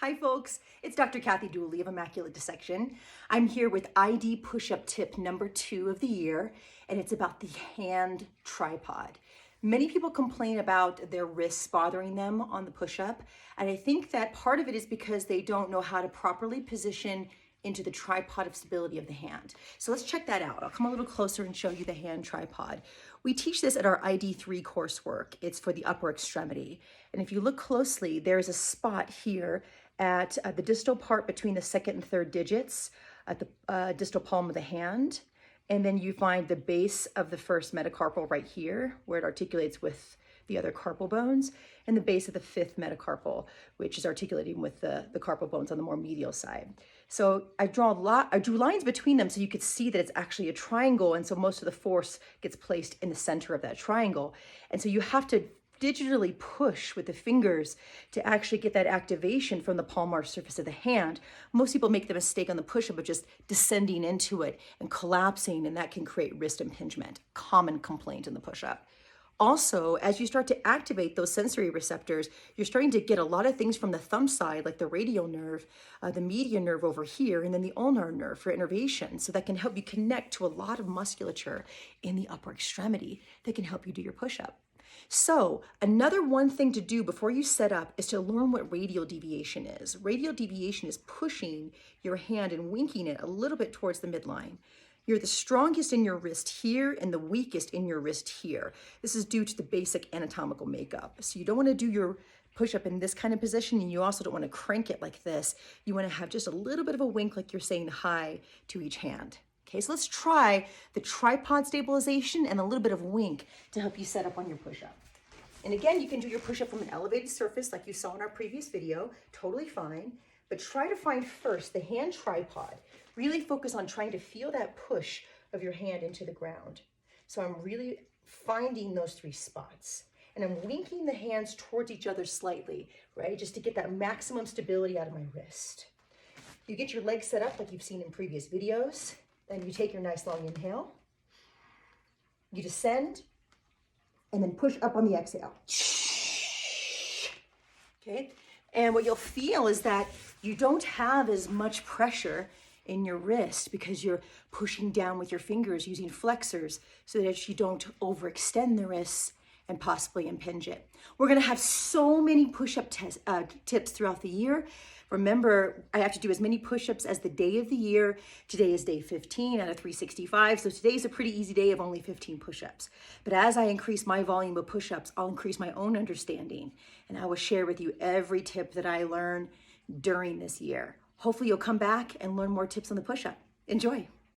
Hi folks, it's Dr. Kathy Dooley of Immaculate Dissection. I'm here with ID push-up tip number 2 of the year, and it's about the hand tripod. Many people complain about their wrists bothering them on the push-up, and I think that part of it is because they don't know how to properly position into the tripod of stability of the hand. So let's check that out. I'll come a little closer and show you the hand tripod. We teach this at our ID3 coursework. It's for the upper extremity. And if you look closely, there's a spot here at the distal part between the second and third digits at the distal palm of the hand. And then you find the base of the first metacarpal right here, where it articulates with the other carpal bones, and the base of the fifth metacarpal, which is articulating with the carpal bones on the more medial side. So I drew lines between them so you could see that it's actually a triangle, and so most of the force gets placed in the center of that triangle. And so you have to digitally push with the fingers to actually get that activation from the palmar surface of the hand. Most people make the mistake on the push-up of just descending into it and collapsing, and that can create wrist impingement, common complaint in the push-up. Also, as you start to activate those sensory receptors, you're starting to get a lot of things from the thumb side, like the radial nerve, the median nerve over here, and then the ulnar nerve for innervation. So that can help you connect to a lot of musculature in the upper extremity that can help you do your push-up. So another one thing to do before you set up is to learn what radial deviation is. Radial deviation is pushing your hand and winking it a little bit towards the midline. You're the strongest in your wrist here and the weakest in your wrist here. This is due to the basic anatomical makeup. So you don't want to do your push-up in this kind of position, and you also don't want to crank it like this. You want to have just a little bit of a wink like you're saying hi to each hand. Okay, so let's try the tripod stabilization and a little bit of wink to help you set up on your push-up. And again, you can do your push-up from an elevated surface like you saw in our previous video, totally fine. But try to find first the hand tripod. Really focus on trying to feel that push of your hand into the ground. So I'm really finding those 3 spots. And I'm winking the hands towards each other slightly, right? Just to get that maximum stability out of my wrist. You get your legs set up like you've seen in previous videos. Then you take your nice long inhale. You descend and then push up on the exhale. Okay? And what you'll feel is that you don't have as much pressure in your wrist because you're pushing down with your fingers using flexors so that you don't overextend the wrists and possibly impinge it. We're gonna have so many push-up tips throughout the year. Remember, I have to do as many push-ups as the day of the year. Today is day 15 out of 365, so today's a pretty easy day of only 15 push-ups. But as I increase my volume of push-ups, I'll increase my own understanding, and I will share with you every tip that I learn during this year. Hopefully you'll come back and learn more tips on the push-up. Enjoy.